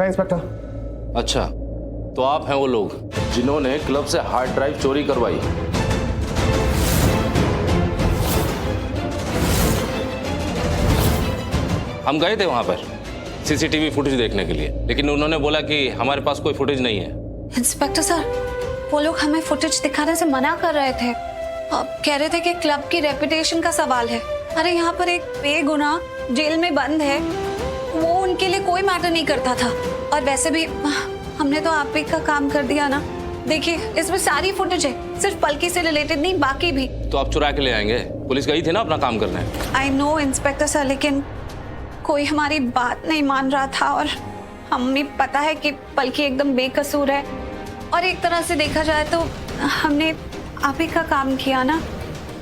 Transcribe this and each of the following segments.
देखा है इंस्पेक्टर। अच्छा, तो आप हैं वो लोग जिन्होंने क्लब से हार्ड ड्राइव चोरी करवाई। हम गए थे वहां पर सीसीटीवी फुटेज देखने के लिए, लेकिन उन्होंने बोला कि हमारे पास कोई फुटेज नहीं है। इंस्पेक्टर सर, वो लोग हमें फुटेज दिखाने से मना कर रहे थे। कह रहे थे कि क्लब की रेपुटेशन का सवाल है। अरे यहाँ पर एक बेगुनाह जेल में बंद है, वो उनके लिए कोई मैटर नहीं करता था। और वैसे भी हमने तो आप ही का काम कर दिया ना। देखिए, इसमें सारी फुटेज है, सिर्फ पलकी से रिलेटेड नहीं, बाकी भी। तो आप चुरा के ले आएंगे? पुलिस गई थी ना अपना काम करने। आई नो इंस्पेक्टर सर, लेकिन कोई हमारी बात नहीं मान रहा था और हमें पता है कि पलकी एकदम बेकसूर है। और एक तरह से देखा जाए तो हमने आप ही का काम किया ना,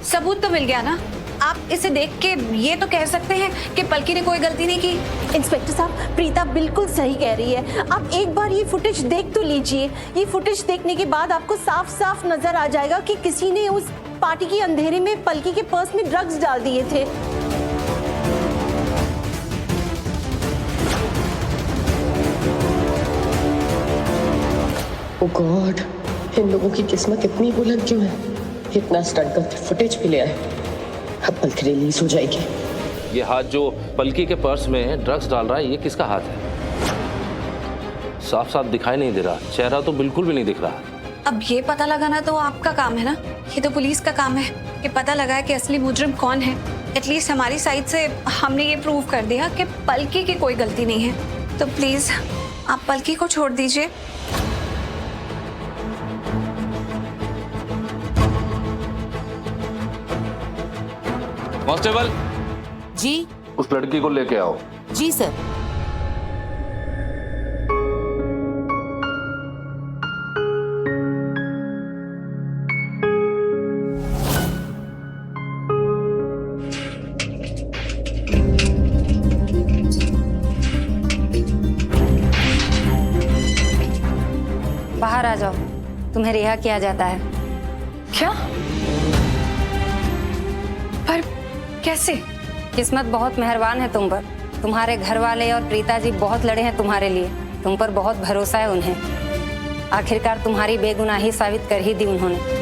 सबूत तो मिल गया ना। आप इसे देख के ये तो कह सकते हैं कि पलकी ने कोई गलती नहीं की। इंस्पेक्टर साहब, प्रीता बिल्कुल सही कह रही है। आप एक बार ये फुटेज देख तो लीजिए। ये फुटेज देखने के बाद आपको साफ साफ नजर आ जाएगा कि किसी ने उस पार्टी के अंधेरे में पलकी के पर्स में ड्रग्स डाल दिए थे। ओह गॉड, इन लोगों की किस्मत इतनी बुलंद क्यों है? इतना स्टंट करके फुटेज भी ले आए। अब पलकी रिलीज हो जाएगी। ये हाथ जो पलकी के पर्स में ड्रग्स डाल रहा है, ये किसका हाथ है? साफ साफ दिखाई नहीं दे रहा, चेहरा तो बिल्कुल भी नहीं दिख रहा। अब ये पता लगाना तो आपका काम है ना, ये तो पुलिस का काम है कि पता लगाए कि असली मुजरिम कौन है। एटलीस्ट हमारी साइड से हमने ये प्रूव कर दिया कि पलकी की कोई गलती नहीं है। तो प्लीज आप पलकी को छोड़ दीजिए। कांस्टेबल जी। उस लड़की को लेके आओ। जी सर। बाहर आ जाओ, तुम्हें रिहा किया जाता है। क्या? पर कैसे? किस्मत बहुत मेहरबान है तुम पर। तुम्हारे घर वाले और प्रीता जी बहुत लड़े हैं तुम्हारे लिए। तुम पर बहुत भरोसा है उन्हें। आखिरकार तुम्हारी बेगुनाही साबित कर ही दी उन्होंने।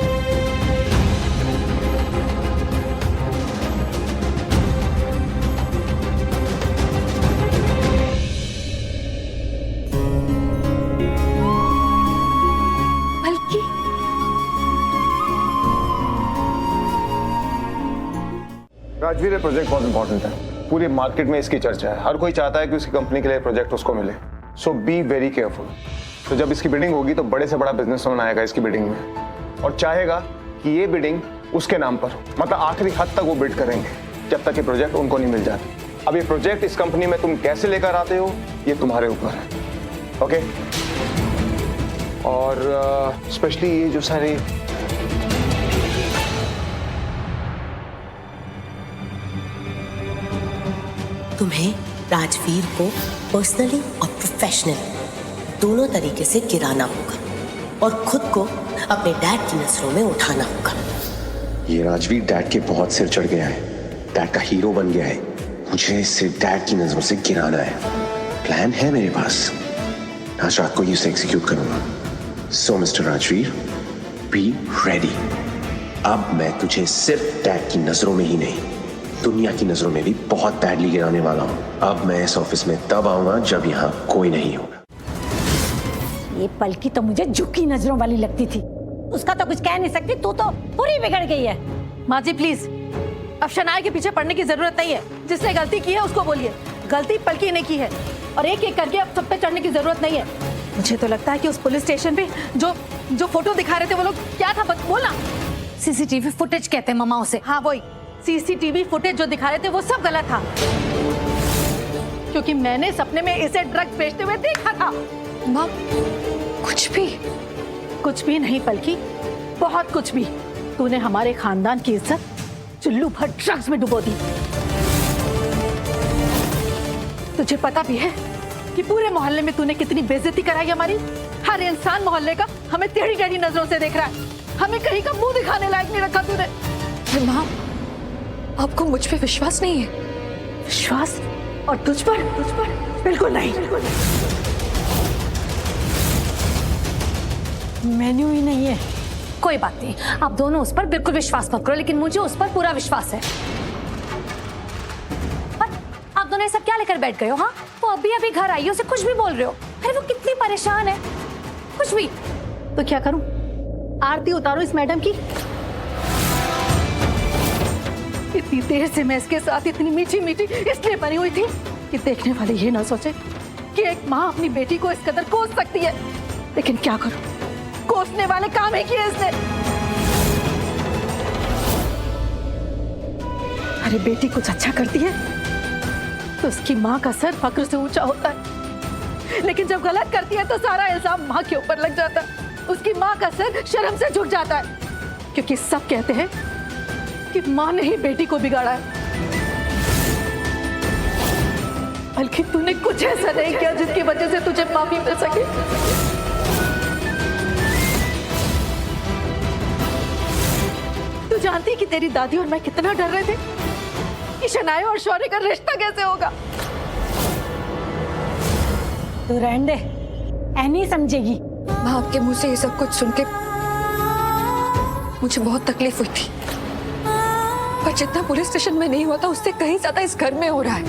राजवीर, ये प्रोजेक्ट बहुत इंपॉर्टेंट है। पूरी मार्केट में इसकी चर्चा है। हर कोई चाहता है कि उसकी कंपनी के लिए प्रोजेक्ट उसको मिले। सो बी वेरी केयरफुल। तो जब इसकी बिडिंग होगी तो बड़े से बड़ा बिजनेसमैन आएगा इसकी बिडिंग में और चाहेगा कि ये बिडिंग उसके नाम पर, मतलब आखिरी हद तक वो बिड करेंगे जब तक ये प्रोजेक्ट उनको नहीं मिल जाती। अब ये प्रोजेक्ट इस कंपनी में तुम कैसे लेकर आते हो, ये तुम्हारे ऊपर है। ओके? और स्पेशली ये जो सारे तुम्हें राजवीर को पर्सनली और प्रोफेशनली दोनों तरीके से गिराना होगा और खुद को अपने डैड की नजरों में उठाना होगा। ये राजवीर डैड के बहुत सिर चढ़ गया है, डैड का हीरो बन गया है। मुझे इसे डैड की नजरों से गिराना है। प्लान है मेरे पास, आज रात को ही उसे एग्जीक्यूट करूंगा। सो मिस्टर राजवीर, बी रेडी। अब मैं तुझे सिर्फ डैड की नजरों में ही नहीं, दुनिया की नजरों में भी बहुत बैडली गिराने वाला हूँ। अब मैं इस ऑफिस में तब आऊंगा जब यहाँ कोई नहीं होगा। ये पलकी तो मुझे झुकी नजरों वाली लगती थी। उसका तो कुछ कह नहीं सकती, तू तो पूरी बिगड़ गई है। माँ जी प्लीज, अब शनाया के पीछे पड़ने की जरूरत नहीं है। जिसने गलती की है उसको बोलिए। गलती पलकी ने की है और एक एक करके अब सब पे चढ़ने की जरूरत नहीं है। मुझे तो लगता है कि उस पुलिस स्टेशन पे जो फोटो दिखा रहे थे वो लोग, क्या था बोलना? सीसीटीवी फुटेज कहते हैं मम्मा उसे। हाँ वही सीसीटीवी फुटेज जो दिखा रहे थे वो सब गलत था, क्योंकि मैंने सपने में इसे ड्रग्स बेचते हुए देखा था। माँ, कुछ भी नहीं पलकी, बहुत कुछ भी। तूने हमारे खानदान की इज्जत चुल्लू भर ड्रग्स में डुबो दी। तुझे पता भी है कि पूरे मोहल्ले में तूने कितनी बेइज्जती कराई हमारी। हर इंसान मोहल्ले का हमें टेढ़ी टेढ़ी नजरों से देख रहा है। हमें कहीं का मुंह दिखाने लायक नहीं रखा तूने। माँ, आपको मुझ पे विश्वास नहीं है? विश्वास? और तुझ पर? बिल्कुल नहीं। मेन्यू ही नहीं है। कोई बात नहीं, आप दोनों उस पर बिल्कुल विश्वास मत करो, लेकिन मुझे उस पर पूरा विश्वास है। पर आप दोनों ये सब क्या लेकर बैठ गए हो? हाँ, वो अभी अभी घर आई है, उसे कुछ भी बोल रहे हो। अरे वो कितनी परेशान है, कुछ भी। तो क्या करूं? आरती उतारो इस मैडम की। इतनी देर से मैं इसके साथ इतनी मीठी मीठी इसलिए बनी हुई थी कि देखने वाले ये ना सोचे कि एक माँ अपनी बेटी को इस कदर कोस सकती है। लेकिन क्या करूं, कोसने वाले काम ही किए इसने। अरे बेटी कुछ अच्छा करती है तो उसकी माँ का सर फक्र से ऊंचा होता है, लेकिन जब गलत करती है तो सारा इल्जाम माँ के ऊपर लग जाता है। उसकी माँ का सर शर्म से झुक जाता है, क्योंकि सब कहते हैं कि माँ ने ही बेटी को बिगाड़ा है। बल्कि तूने कुछ ऐसा नहीं किया जिसकी वजह से तुझे माफी मिल सके। तू जानती है कि तेरी दादी और मैं कितना डर रहे थे कि शनाया और शौर्य का रिश्ता कैसे होगा। तू रहने दे, ऐनी समझेगी। माँ, आपके मुंह से ये सब कुछ सुन के मुझे बहुत तकलीफ हुई थी, पर जितना पुलिस स्टेशन में नहीं हुआ था उससे कहीं ज्यादा इस घर में हो रहा है।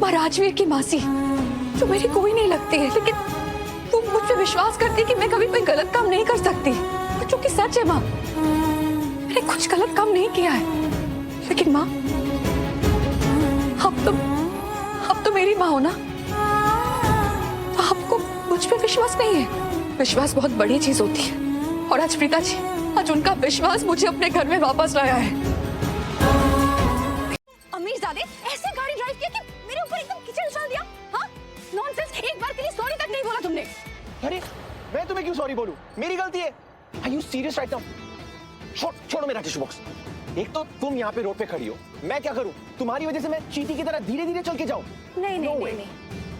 माँ, राजवीर की मासी जो मेरी कोई नहीं लगती है, लेकिन वो मुझ पे विश्वास करती है कि मैं कभी कोई गलत काम नहीं कर सकती, और जो कि सच है। माँ, मैंने कुछ गलत काम नहीं किया है, लेकिन माँ अब तो मेरी माँ हो ना, तो आपको मुझ पे विश्वास नहीं है। विश्वास बहुत बड़ी चीज होती है, और आज प्रीता जी, आज उनका विश्वास मुझे अपने घर में वापस लाया है। अमीरजादे, ऐसे गाड़ी ड्राइव किया कि मेरे ऊपर एकदम कीचड़ उछाल दिया। हाँ, नॉनसेंस, एक बार के लिए सॉरी तक नहीं बोला तुमने। अरे मैं तुम्हें क्यों सॉरी बोलूं? मेरी गलती है। Are you serious right now? छोड़ो मेरा टिश्यू बॉक्स। एक तो तुम यहाँ पे रोड पे खड़ी हो, मैं क्या करूँ? तुम्हारी वजह से मैं चींटी की तरह धीरे धीरे चल के जाऊँ? नहीं,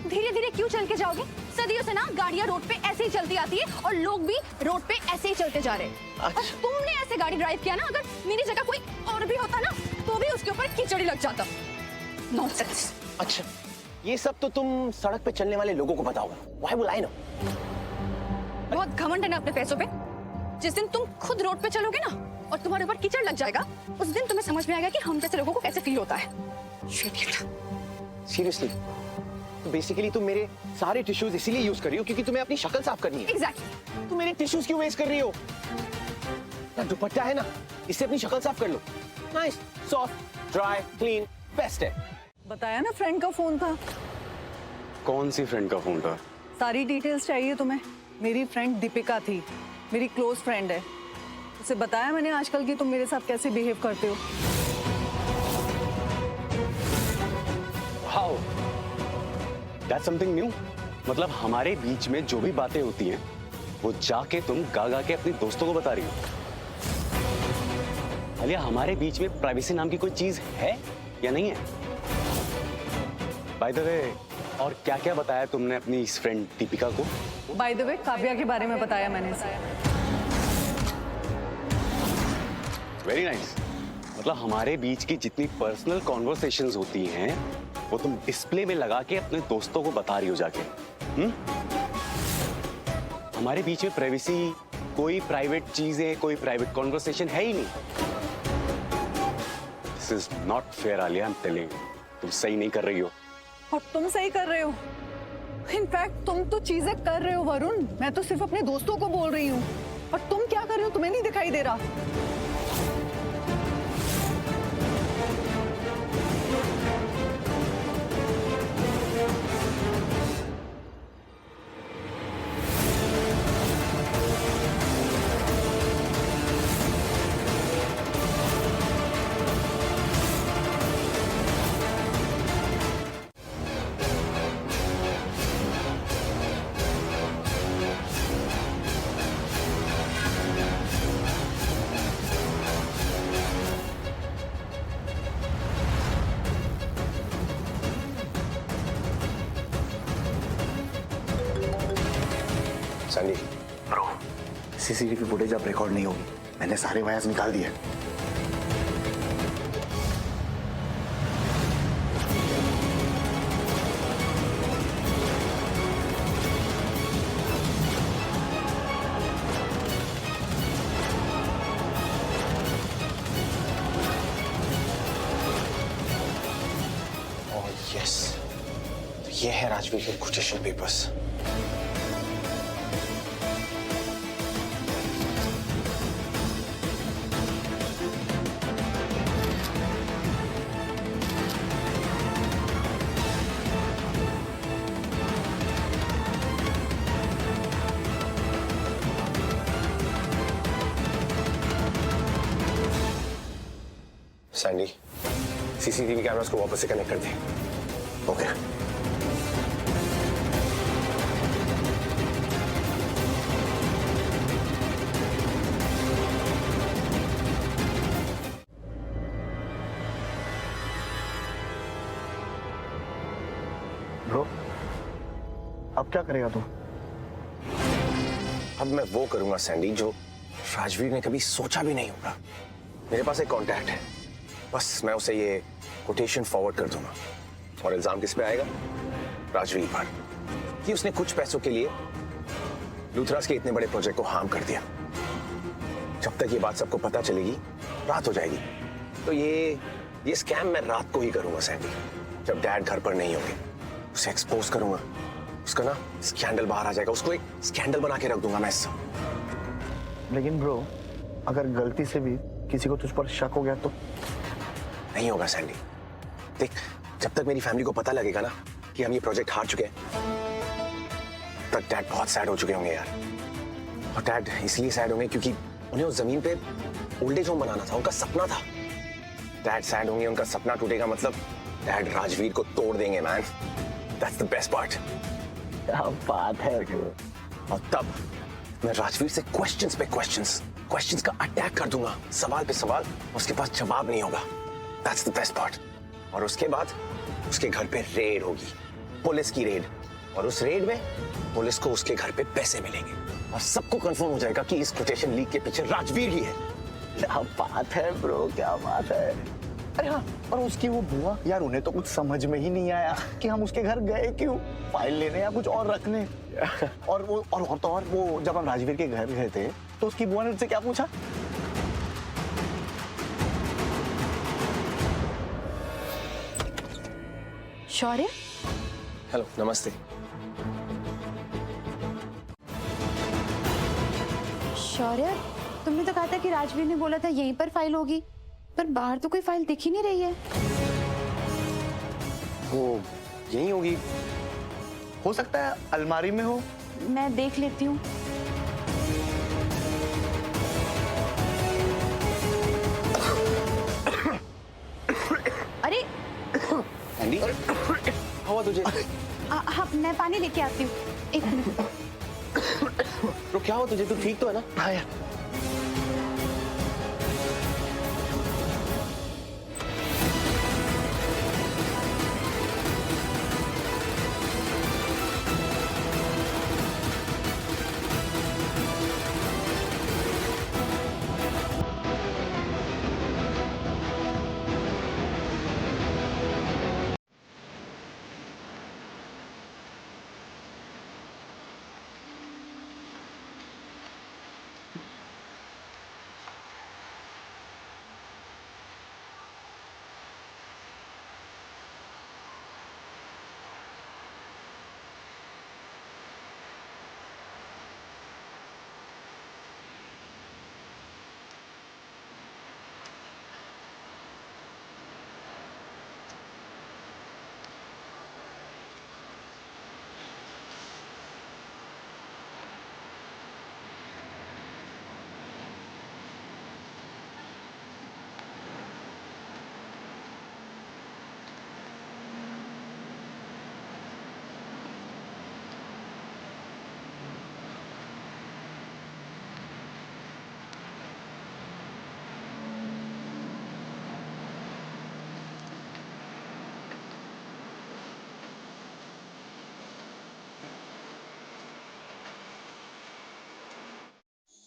धीरे धीरे क्यों चल के जाओगे? सदियों से ना गाड़ियाँ रोड पे ऐसे ही चलती आती है, और लोग भी रोड पे ऐसे ही चलते जा रहे हैं। और तुमने ऐसे गाड़ी ड्राइव किया ना, अगर मेरी जगह कोई और भी होता ना, तो भी उसके ऊपर कीचड़ लग जाता। नॉनसेंस। अच्छा, ये सब तो तुम सड़क पे चलने वाले लोगों को पता होगा। Why will I know? बहुत घमंड है ना अपने पैसों पे। जिस दिन तुम खुद रोड पे चलोगे ना और तुम्हारे ऊपर कीचड़ लग जाएगा, उस दिन तुम्हें समझ में आएगा कि हम जैसे लोगों को कैसे फील होता है। सीरियसली, तो बेसिकली तुम मेरे सारे टिश्यूज इसीलिए यूज कर रही हो क्योंकि तुम्हें अपनी शक्ल साफ करनी है। एग्जैक्टली। तुम मेरे टिश्यूज क्यों वेस्ट कर रही हो? ना दुपट्टा है ना, इससे अपनी शक्ल साफ कर लो। Nice, soft, dry, clean, best है। बताया ना, फ्रेंड का फोन था। कौन सी फ्रेंड का फोन था? सारी डिटेल्स चाहिए तुम्हें? मेरी फ्रेंड दीपिका थी, मेरी क्लोज फ्रेंड है। उसे बताया मैंने आजकल की तुम मेरे साथ कैसे बिहेव करते हो। हाउ? That's something new. मतलब हमारे बीच में जो भी बातें होती हैं वो जाके तुम गा के अपने दोस्तों को बता रही हो। आलिया, हमारे बीच में प्राइवेसी नाम की कोई चीज है या नहीं है? बाय द वे, और क्या क्या बताया तुमने अपनी इस फ्रेंड दीपिका को? बाय द वे, काव्या के बारे में बताया मैंने। Very nice. मतलब हमारे बीच की जितनी पर्सनल कॉन्वर्सेशंस होती हैं वो तुम डिस्प्ले में लगा के अपने दोस्तों को बता रही हो जाके। हमारे बीच में प्राइवेसी, कोई प्राइवेट चीजें, कोई प्राइवेट कॉन्वर्सेशन है ही नहीं। This is not fair Alia, I am telling you. तुम सही नहीं कर रही हो। और तुम सही कर रहे हो। इनफैक्ट तुम तो चीजें कर रहे हो वरुण, मैं तो सिर्फ अपने दोस्तों को बोल रही हूँ। और तुम क्या कर रहे हो तुम्हें नहीं दिखाई दे रहा? सनी ब्रो, सीसीटीवी फुटेज अब रिकॉर्ड नहीं होगी। मैंने सारे वायर्स निकाल दिए। ये है राजवीर के quotation papers. Sandy, CCTV cameras को वापस से कनेक्ट कर दे। ओके। ब्रो, अब क्या करेगा तू? अब मैं वो करूंगा सैंडी जो राजवीर ने कभी सोचा भी नहीं होगा। मेरे पास एक कांटेक्ट है, बस मैं उसे ये कोटेशन फॉरवर्ड कर दूंगा और इल्जाम किस पे आएगा? राजवीर पर, कि उसने कुछ पैसों के लिए लूथरास के इतने बड़े प्रोजेक्ट को हार्म कर दिया। जब तक ये बात सबको पता चलेगी रात हो जाएगी। तो ये स्कैम मैं रात को ही करूंगा सैंडी, जब डैड घर पर नहीं होंगे। उसे एक्सपोज करूंगा, उसका ना स्कैंडल बाहर आ जाएगा, उसको एक स्कैंडल बना के रख दूंगा मैं। लेकिन ब्रो, अगर गलती से भी किसी को तुझ पर शक हो गया तो? नहीं होगा सैंडी। देख, जब तक मेरी फैमिली को पता लगेगा ना कि हम ये प्रोजेक्ट हार चुके हैं, तब डैड बहुत सैड हो चुके होंगे यार। और डैड इसलिए सैड होंगे क्योंकि उन्हें उस जमीन पे ओल्ड एज होम बनाना था, उनका सपना था। डैड सैड होंगे, उनका सपना टूटेगा, मतलब डैड राजवीर को तोड़ देंगे man. That's the best part. क्या बात है। और तब मैं राजवीर से क्वेश्चंस पे क्वेश्चंस का अटैक कर दूंगा, सवाल पे सवाल, उसके पास जवाब नहीं होगा। That's the best part. और उसके बाद उसके घर पे रेड होगी, पुलिस की रेड, और उस रेड में पुलिस को उसके घर पे पैसे मिलेंगे और सबको कंफर्म हो जाएगा कि इस कोटेशन लीक के पीछे राजवीर ही है। क्या बात है ब्रो, क्या बात है। अरे हाँ, और उसकी वो बुआ यार, उन्हें तो कुछ समझ में ही नहीं आया कि हम उसके घर गए क्यों, फाइल लेने या कुछ और रखने। और वो जब हम राजवीर के घर गए थे तो उसकी बुआ ने उससे क्या पूछा? शौर्य, हेलो, नमस्ते। शौर्य, तुमने तो कहा था कि राजवीर ने बोला था यहीं पर फाइल होगी, पर बाहर तो कोई फाइल दिख ही नहीं रही है। वो यहीं होगी। हो सकता है अलमारी में हो। मैं देख लेती हूँ। अरे एंडी, हुआ तुझे? हाँ, मैं पानी लेके आती हूँ, एक मिनट। तो क्या हुआ तुझे? तू ठीक तो है ना? हाँ यार।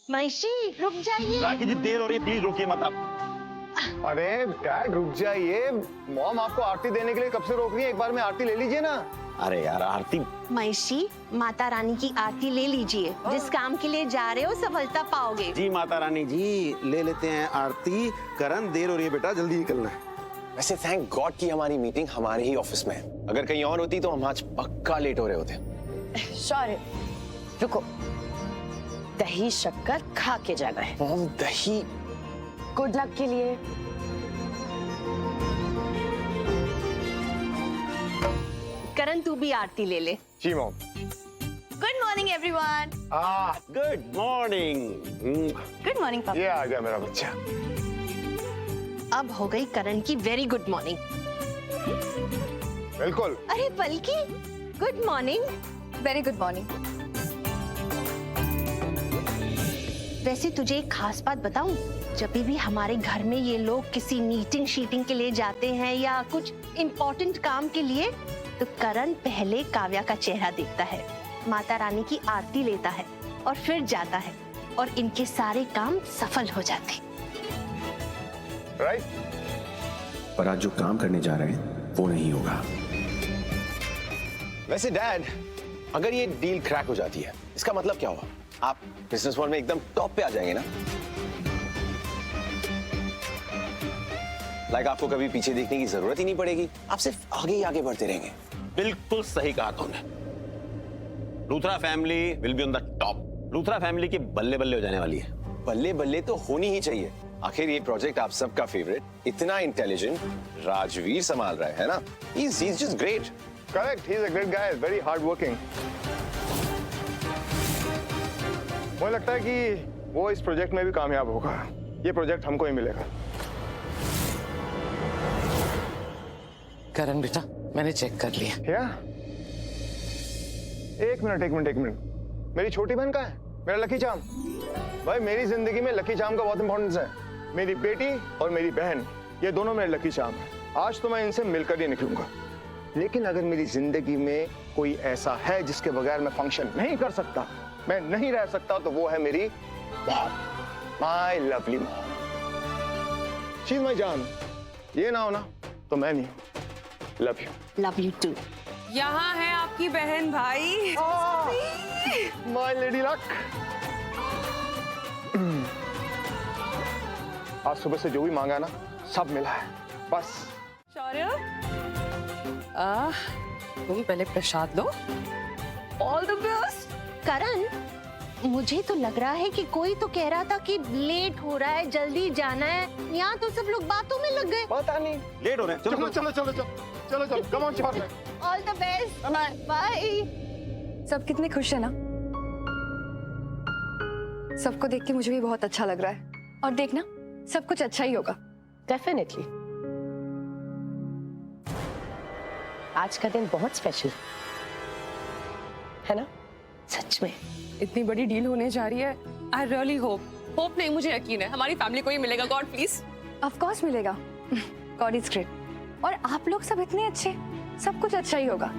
माइशी, रुक जाइए। राखी जी, देर हो रही है, प्लीज रुकिए मत आप। अरे डैड रुक जाइए, मॉम आपको आरती देने के लिए कब से रोक रही है, एक बार में आरती ले लीजिए ना। अरे यार आरती। माइशी, माता रानी की आरती ले लीजिए। जिस काम के लिए जा रहे हो सफलता पाओगे। जी माता रानी जी, ले लेते हैं आरती। करण, देर हो रही है बेटा, जल्दी निकलना है। वैसे थैंक गॉड कि हमारी मीटिंग हमारे ही ऑफिस में है। अगर कहीं और होती तो हम आज पक्का लेट हो रहे होते। सॉरी, रुको, दही शक्कर खा के जाना है। मॉम दही। गुड लक के लिए। करण तू भी आरती ले ले। जी mom. Good morning everyone. Good morning. Good morning पापा। ये आ गया मेरा बच्चा। अब हो गई करण की वेरी गुड मॉर्निंग। बिल्कुल। अरे Palki, good morning. Very good morning. वैसे तुझे एक खास बात बताऊं, जब भी हमारे घर में ये लोग किसी मीटिंग शीटिंग के लिए जाते हैं या कुछ इम्पोर्टेंट काम के लिए, तो करण पहले काव्या का चेहरा देखता है, माता रानी की आरती लेता है और फिर जाता है, और इनके सारे काम सफल हो जाते। राइट। पर आज जो काम करने जा रहे हैं वो नहीं होगा। वैसे डैड, अगर ये डील क्रैक हो जाती है, इसका मतलब क्या हुआ? आप बिजनेस वर्ल्ड में एकदम टॉप पे आ जाएंगे ना? लाइक आपको कभी पीछे देखने की जरूरत ही नहीं पड़ेगी, आप सिर्फ आगे ही आगे बढ़ते रहेंगे। बिल्कुल सही कहा तुमने। Luthra family will be on the top. Luthra family की बल्ले बल्ले हो जाने वाली है। बल्ले बल्ले तो होनी ही चाहिए। आखिर ये प्रोजेक्ट आप सबका फेवरेट, इतना इंटेलिजेंट राजवीर संभाल रहा है ना? He's just great. Correct. He's a great guy. Very hard working. मुझे लगता है कि वो इस प्रोजेक्ट में भी कामयाब होगा। ये प्रोजेक्ट हमको ही मिलेगा। करण बेटा, मैंने चेक कर लिया। क्या? एक मिनट। मेरी छोटी बहन कहाँ है? मेरा लकी चार्म। भाई मेरी जिंदगी में लकी चार्म का बहुत इंपॉर्टेंस है। मेरी बेटी और मेरी बहन, ये दोनों मेरे लकी चार्म है। आज तो मैं इनसे मिलकर ही निकलूंगा। लेकिन अगर मेरी जिंदगी में कोई ऐसा है जिसके बगैर मैं फंक्शन नहीं कर सकता, मैं नहीं रह सकता, तो वो है मेरी mom, my lovely mom. She is my जान। ये ना हो ना तो मैं नहीं हूं। Love you too. यहाँ है आपकी बहन भाई। My lady luck. आज सुबह से जो भी मांगा ना, सब मिला है। बस शौर्य, तुम पहले प्रसाद लो। All the best. करण, मुझे तो लग रहा है कि कोई तो कह रहा था कि लेट हो रहा है, जल्दी जाना है। यहाँ तो सब लोग बातों में लग गए। पता नहीं। लेट हो रहे हैं। चलो come on short. All the best. Bye. सब कितने खुश है ना। सबको देख के मुझे भी बहुत अच्छा लग रहा है, और देखना सब कुछ अच्छा ही होगा। डेफिनेटली। आज का दिन बहुत स्पेशल है ना? सच में इतनी बड़ी डील होने जा रही है। आई रियली होप नहीं, मुझे यकीन है हमारी फैमिली को ही मिलेगा। God please. ऑफ कोर्स मिलेगा। God is great. और आप लोग सब इतने अच्छे, सब कुछ अच्छा ही होगा।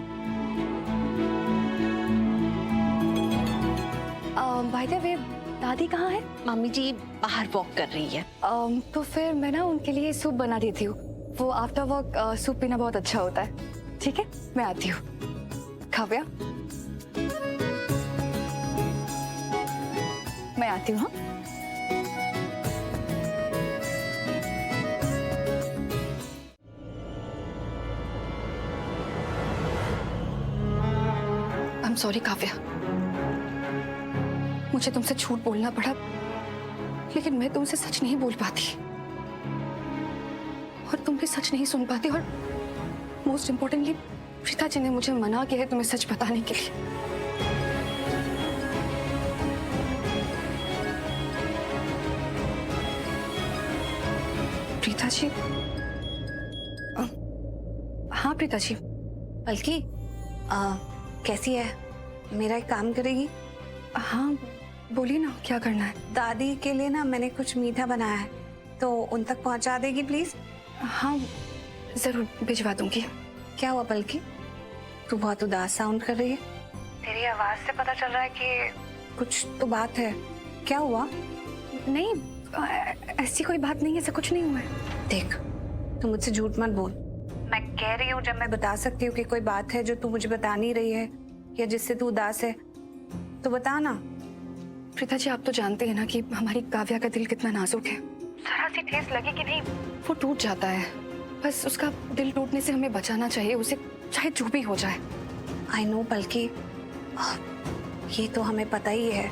बाय द वे, दादी कहाँ है? मम्मी जी बाहर वॉक कर रही है। तो फिर मैं ना उनके लिए सूप बना देती हूँ। वो आफ्टर वर्क सूप पीना बहुत अच्छा होता है। ठीक है, मैं आती हूँ। काव्या, मैं आती हूँ। हाँ, आई एम सॉरी काव्या, मुझे तुमसे झूठ बोलना पड़ा, लेकिन मैं तुमसे सच नहीं बोल पाती और तुम भी सच नहीं सुन पाती। और मोस्ट इम्पोर्टेंटली प्रीता जी ने मुझे मना किया है तुम्हें सच बताने के लिए। प्रीता जी, हाँ प्रीता जी। बल्कि कैसी है? मेरा एक काम करेगी? हाँ बोलिए ना, क्या करना है? दादी के लिए ना मैंने कुछ मीठा बनाया है, तो उन तक पहुंचा देगी प्लीज? हाँ जरूर भिजवा दूंगी। क्या हुआ बल्कि? तू बहुत उदास साउंड कर रही है। तेरी आवाज से पता चल रहा है कि कुछ तो बात है। क्या हुआ? नहीं, ऐसी कोई बात नहीं है, ऐसा कुछ नहीं हुआ है। देख, तू मुझसे झूठ मत बोल। मैं कह रही हूँ जब मैं बता सकती हूँ कि कोई बात है जो तू मुझे बता नहीं रही है या जिससे तू उदास है, तो बता ना। प्रीता जी, आप तो जानते हैं ना कि हमारी काव्या का दिल कितना नाजुक है। जरा सी ठेस लगे कि नहीं वो टूट जाता है। बस उसका दिल टूटने से हमें बचाना चाहिए, उसे चाहे जो भी हो जाए। आई नो बल्कि ये तो हमें पता ही है,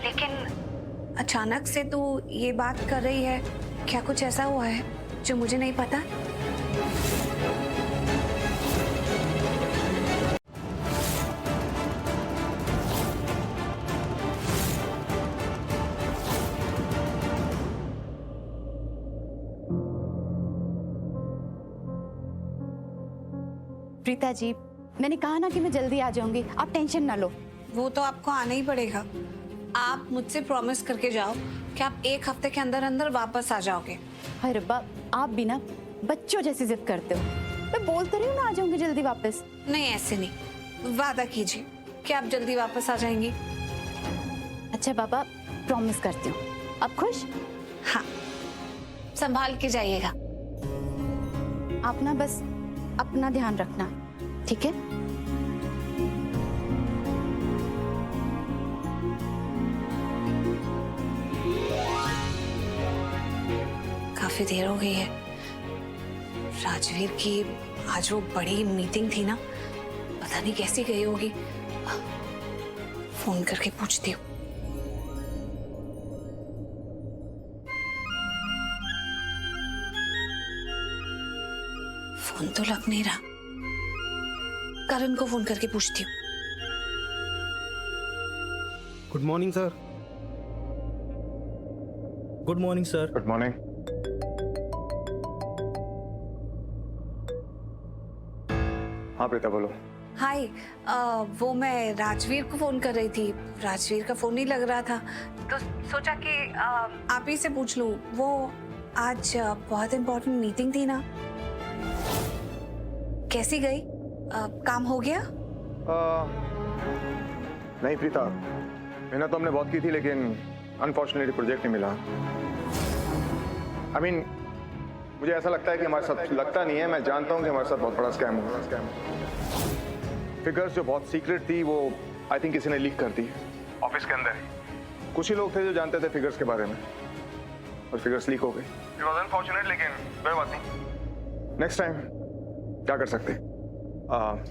लेकिन अचानक से तू ये बात कर रही है, क्या कुछ ऐसा हुआ है जो मुझे नहीं पता? प्रीता जी, मैंने कहा ना कि मैं जल्दी आ जाऊंगी, आप टेंशन ना लो। वो तो आपको आना ही पड़ेगा। आप मुझसे प्रॉमिस करके जाओ कि आप 1 हफ्ते के अंदर अंदर वापस आ जाओगे। हाय रब्बा, आप भी ना बच्चों जैसी जिद करते हो। मैं बोलते रही हूँ ना आ जाऊंगी जल्दी वापस। नहीं, ऐसे नहीं, वादा कीजिए कि आप जल्दी वापस आ जाएंगी। अच्छा पापा, प्रॉमिस करती हूँ। आप खुश? हाँ, संभाल के जाइएगा। आप ना बस अपना ध्यान रखना, ठीक है? काफी देर हो गई है। राजवीर की आज वो बड़ी मीटिंग थी ना, पता नहीं कैसी गई होगी। फोन करके पूछती हूँ। फोन तो लग नहीं रहा। करण को फोन करके पूछती हूँ। Good morning sir. Good morning sir. Good morning. हाँ प्रीता बोलो। हाय, वो मैं राजवीर को फोन कर रही थी। राजवीर का फोन नहीं लग रहा था, तो सोचा कि आप ही से पूछ लूं। वो आज बहुत इम्पोर्टेंट मीटिंग थी ना, कैसी गई? काम हो गया? नहीं प्रीता, मेहनत तो हमने बहुत की थी, लेकिन अनफॉर्चुनेटली प्रोजेक्ट नहीं मिला। I mean, मुझे ऐसा लगता है कि हमारे साथ, लगता नहीं है, मैं जानता हूँ कि हमारे साथ बहुत बड़ा स्कैम हुआ। फिगर्स जो बहुत सीक्रेट थी वो आई थिंक किसी ने लीक कर दी ऑफिस के अंदर ही। कुछ ही लोग थे जो जानते थे फिगर्स के बारे में, और फिगर्स लीक हो गई। इट वाज अनफॉर्चुनेट, लेकिन कोई बात नहीं। नेक्स्ट टाइम क्या कर सकते?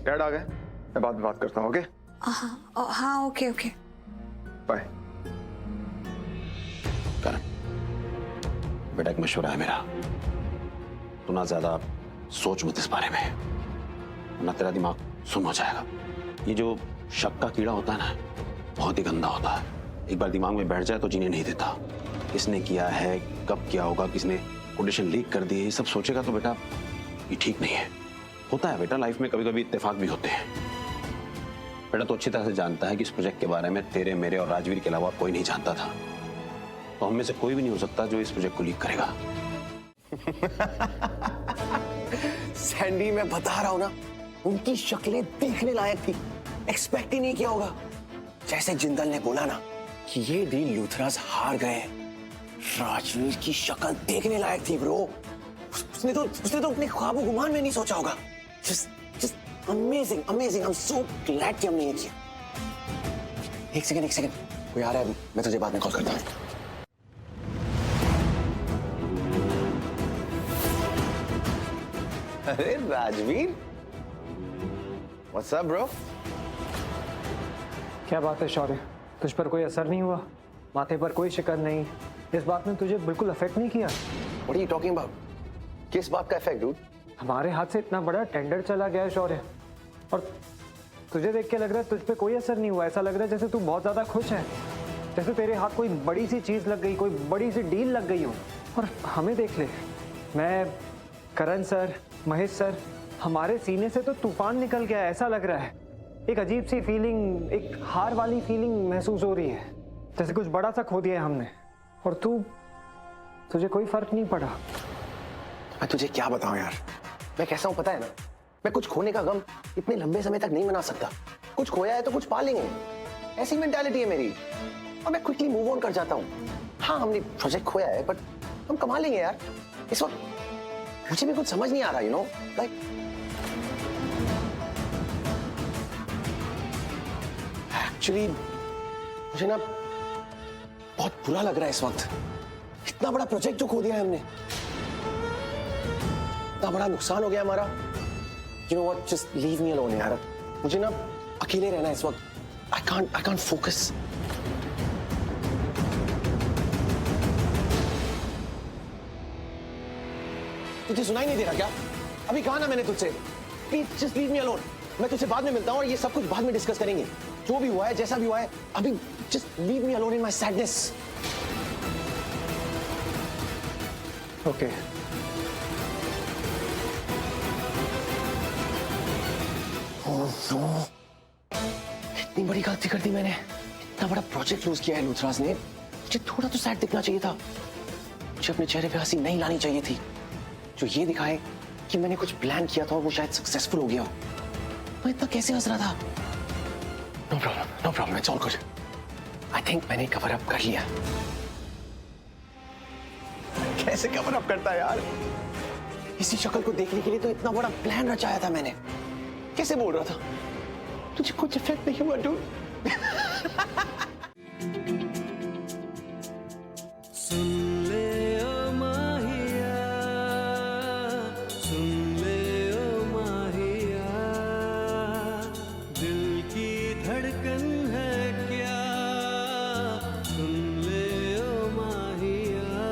डैड आ गए, मैं बाद में बात करता हूँ। ओके? हाँ, ओके ओके, बाय। करण, बेटा एक मशवरा है मेरा, तू ना ज्यादा सोच मत इस बारे में, वरना तेरा दिमाग सुन हो जाएगा। ये जो शक का कीड़ा होता है ना, बहुत ही गंदा होता है। एक बार दिमाग में बैठ जाए तो जीने नहीं देता। किसने किया है, कब किया होगा, किसने कोटेशन लीक कर दी है, ये सब सोचेगा तो बेटा ये ठीक नहीं है। होता है बेटा, लाइफ में कभी कभी इत्तेफाक भी होते हैं। बेटा तो अच्छी तरह से जानता है कि इस प्रोजेक्ट के बारे में तेरे, मेरे और राजवीर के अलावा कोई नहीं जानता था। तो हम में से कोई भी नहीं हो सकता जो इस प्रोजेक्ट को लीक करेगा। सैंडी, मैं बता रहा हूं ना, उनकी शक्लें देखने लायक थी। एक्सपेक्ट ही नहीं किया होगा। जैसे जिंदल ने बोला ना कि ये डील लूथरास हार गए, राजवीर की शक्ल देखने लायक थी ब्रो। उसने तो अपने ख्वाबो गुमान में नहीं सोचा होगा। Just amazing amazing. I am so glad कि हमने ये किया। एक सेकंड, कोई आ रहा है, मैं तुझे बाद में कॉल करता हूँ। अरे राजवीर, व्हाट्स अप ब्रो? क्या बात है शौर्य, तुझ पर कोई असर नहीं हुआ? माथे पर कोई शिकन नहीं? इस बात ने तुझे बिल्कुल अफेक्ट नहीं किया? What are you talking about? किस बात का इफेक्ट डूड? हमारे हाथ से इतना बड़ा टेंडर चला गया है शौर्य, और तुझे देख के लग रहा है तुझ पे कोई असर नहीं हुआ। ऐसा लग रहा है जैसे तू बहुत ज्यादा खुश है, जैसे तेरे हाथ कोई बड़ी सी चीज लग गई, कोई बड़ी सी डील लग गई हो। और हमें देख ले, मैं, करण सर, महेश सर, हमारे सीने से तो तूफान निकल गया है। ऐसा लग रहा है, एक अजीब सी फीलिंग, एक हार वाली फीलिंग महसूस हो रही है, जैसे कुछ बड़ा सा खो दिया है हमने। और तुझे कोई फर्क नहीं पड़ा। मैं तुझे क्या बताऊं यार, मैं कैसा हूं पता है ना? मैं कुछ खोने का गम इतने लंबे समय तक नहीं मना सकता। कुछ खोया है तो कुछ पा लेंगे, ऐसी मेंटालिटी है मेरी। और मैं क्विकली मूव ऑन कर जाता हूं। हाँ, हमने प्रोजेक्ट खोया है, बट हम कमा लेंगे यार। इस वक्त मुझे भी कुछ समझ नहीं आ रहा, यू नो, लाइक एक्चुअली मुझे ना बहुत बुरा लग रहा है इस वक्त। इतना बड़ा प्रोजेक्ट जो खो दिया है हमने, इतना बड़ा नुकसान हो गया हमारा। You know what, just leave me alone यार। मुझे ना अकेले रहना है इस वक्त। I can't focus. तुझे सुनाई नहीं दे रहा क्या? अभी कहा ना मैंने तुझसे, please just leave me alone. मैं तुझसे बाद में मिलता हूँ और ये सब कुछ बाद में डिस्कस करेंगे। जो भी हुआ है, जैसा भी हुआ है, अभी just leave me alone in my sadness. Okay. इतनी बड़ी गलती कर दी मैंने। इतना बड़ा प्रोजेक्ट लूज किया है लूथराज ने। मुझे थोड़ा तो सैड दिखना चाहिए था। मुझे अपने चेहरे पे हंसी नहीं लानी चाहिए थी, जो ये दिखाए कि मैंने कुछ प्लान किया था और वो शायद सक्सेसफुल हो गया हो। मैं इतना कैसे हंस रहा था? No problem, it's all good. I think मैंने कवर अप कर लिया। कैसे कवर अप करता है यार? इसी शक्ल को देखने के लिए तो इतना बड़ा प्लान रचाया था मैंने। कैसे बोल रहा था? तुझे कुछ इफेक्ट नहीं हुआ डूड? सुन ले ओ माहिया, सुन ले ओ माहिया, दिल की धड़कन है क्या? सुन ले ओ माहिया,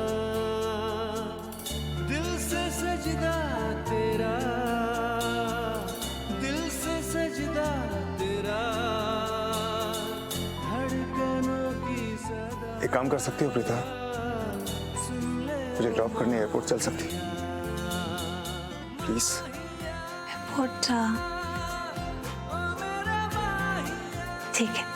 दिल से सजदा तेरा, दिल से सजदा तेरा, धड़कनों की सदा। एक काम कर सकती हो प्रीता, मुझे ड्रॉप करने एयरपोर्ट चल सकती प्लीज? एयरपोर्ट ठीक है।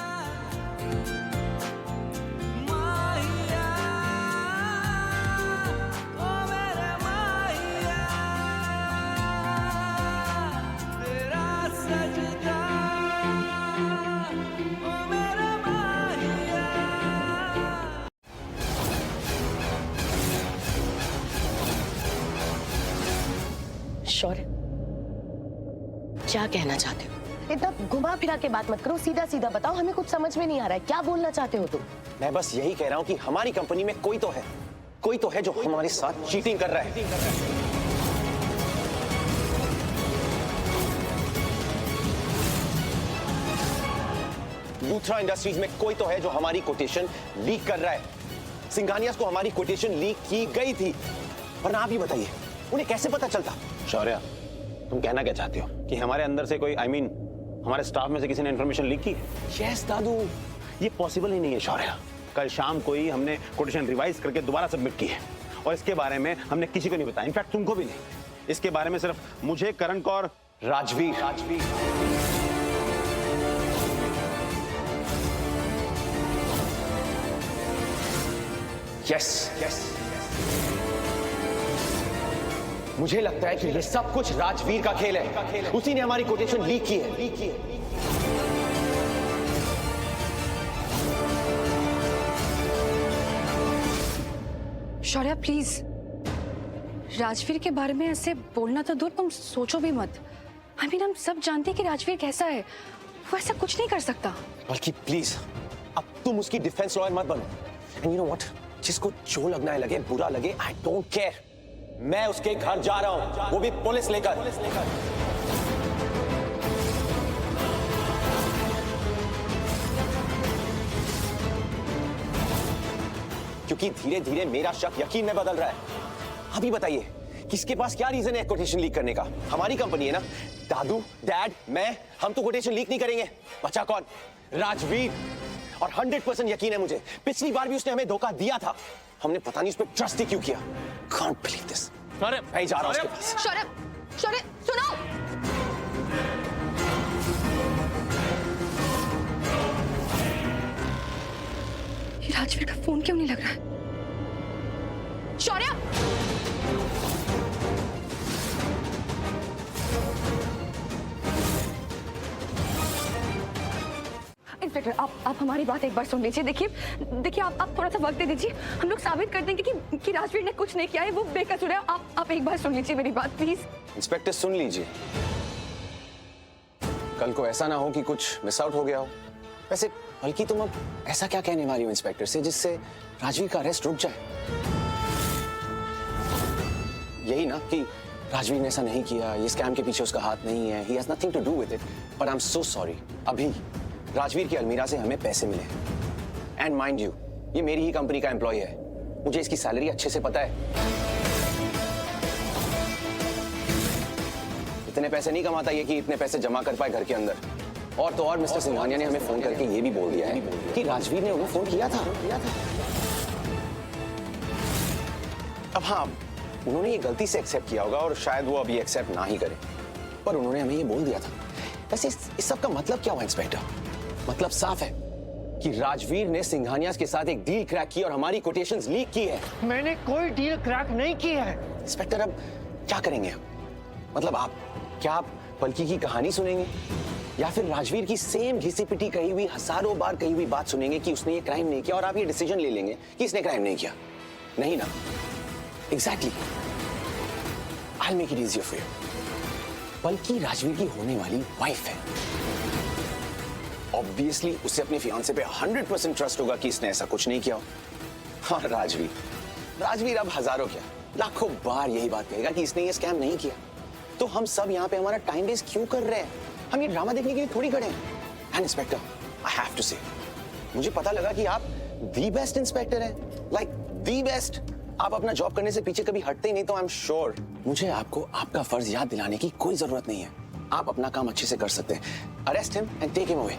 शौर्य, क्या कहना चाहते हो? इतना घुमा फिरा के बात मत करो, सीधा सीधा बताओ। हमें कुछ समझ में नहीं आ रहा है, क्या बोलना चाहते हो तुम? मैं बस यही कह रहा हूं कि हमारी कंपनी में कोई तो है जो हमारे साथ चीटिंग कर रहा है। लूथरा इंडस्ट्रीज में कोई तो है जो हमारी कोटेशन लीक कर रहा है। सिंघानियास को हमारी कोटेशन लीक की गई थी, वरना आप ही बताइए उन्हें कैसे पता चलता? शौर्य, तुम कहना क्या चाहते हो कि हमारे अंदर से कोई हमारे स्टाफ में से किसी ने इंफॉर्मेशन लीक की? यस दादू, ये पॉसिबल ही नहीं है शौर्य। कल शाम को ही हमने कोटेशन रिवाइज करके दोबारा सबमिट की है और इसके बारे में हमने किसी को नहीं बताया, इनफैक्ट तुमको भी नहीं। इसके बारे में सिर्फ मुझे, करण कौर, राजवीर। यस, मुझे लगता है कि ये सब कुछ राजवीर का खेल है। उसी ने हमारी कोटेशन लीक की है। शौर्या प्लीज, राजवीर के बारे में ऐसे बोलना तो दूर, तुम सोचो भी मत। हम सब जानते हैं कि राजवीर कैसा है, वो ऐसा कुछ नहीं कर सकता। बल्कि प्लीज अब तुम उसकी डिफेंस लॉयर मत बनो। एंड यू नो व्हाट, जिसको जो लगना है लगे, बुरा लगे, आई डोंट केयर। मैं उसके घर जा रहा हूं, वो भी पुलिस लेकर। क्योंकि धीरे धीरे मेरा शक यकीन में बदल रहा है। अभी बताइए, किसके पास क्या रीजन है कोटेशन लीक करने का? हमारी कंपनी है ना, दादू, डैड, मैं, हम तो कोटेशन लीक नहीं करेंगे। बचा कौन? राजवीर। और 100% यकीन है मुझे, पिछली बार भी उसने हमें धोखा दिया था। हमने पता नहीं उस पर ट्रस्ट ही क्यों किया। Can't believe this. मैं जा रहा हूं उसके पास। शौर्य सुनो, ये राजवीर का फोन क्यों नहीं लग रहा है? शौर्य, इंस्पेक्टर आप हमारी बात एक बार सुन लीजिए। देखिए आप थोड़ा सा वक्त दे दीजिए, हम लोग साबित कर देंगे कि राजवीर ने कुछ नहीं किया है, वो बेकसूर है। आप एक बार सुन लीजिए मेरी बात प्लीज। इंस्पेक्टर सुन लीजिए, कल को ऐसा ना हो कि कुछ मिस आउट हो गया हो। वैसे बल्कि तुम अब ऐसा क्या कहने वाली हो इंस्पेक्टर से जिससे राजवीर का अरेस्ट रुक जाए? यही ना कि राजवीर ने ऐसा नहीं किया, ये स्कैम के पीछे उसका हाथ नहीं है, he has nothing to do with it, but I'm so sorry। अभी राजवीर की अलमीरा से हमें पैसे मिले एंड माइंड यू, ये मेरी ही कंपनी का एम्प्लॉय है, मुझे इसकी सैलरी अच्छे से पता है। इतने पैसे नहीं कमाता ये कि इतने पैसे जमा कर पाए घर के अंदर। और तो और मिस्टर सिंघानिया ने हमें फोन करके ये भी बोल दिया है कि राजवीर ने उन्हें फोन किया था। अब हाँ, उन्होंने ये गलती से एक्सेप्ट किया होगा और शायद वो अभी एक्सेप्ट ना ही करे, पर उन्होंने हमें ये बोल दिया था। वैसे इस सब का मतलब क्या हुआ इंस्पेक्टर? मतलब साफ है कि राजवीर ने सिंघानिया के साथ एक डील क्रैक की और हमारी कोटेशंस लीक की है। मैंने कोई डील क्रैक नहीं की है। इंस्पेक्टर अब क्या करेंगे? मतलब क्या आप पलकी की कहानी सुनेंगे या फिर राजवीर की सेम घिसी पिटी कही हुई हजारों बार कही हुई बात सुनेंगे कि उसने ये क्राइम नहीं किया और आप ये डिसीजन ले लेंगे कि इसने क्राइम नहीं किया? नहीं ना। Exactly, I'll make it easier for you। बल्कि राजवीर की होने वाली वाइफ है। ऑब्वियसली उसे अपने फियांसे पे 100% ट्रस्ट होगा कि इसने ऐसा कुछ नहीं किया हो। हाँ, राजवीर अब हजारों क्या लाखों बार यही बात कहेगा कि इसने ये स्कैम नहीं किया। तो हम सब यहाँ पे हमारा टाइम वेस्ट क्यों कर रहे हैं? हम ये ड्रामा देखने के लिए थोड़ी खड़े हैं। And inspector, I have to say, मुझे पता लगा कि आप दी बेस्ट इंस्पेक्टर हैं, लाइक दी बेस्ट। आप अपना जॉब करने से पीछे कभी हटते ही नहीं, तो आई एम श्योर मुझे आपको आपका फर्ज याद दिलाने की कोई जरूरत नहीं है। आप अपना काम अच्छे से कर सकते हैं। Arrest him and take him away.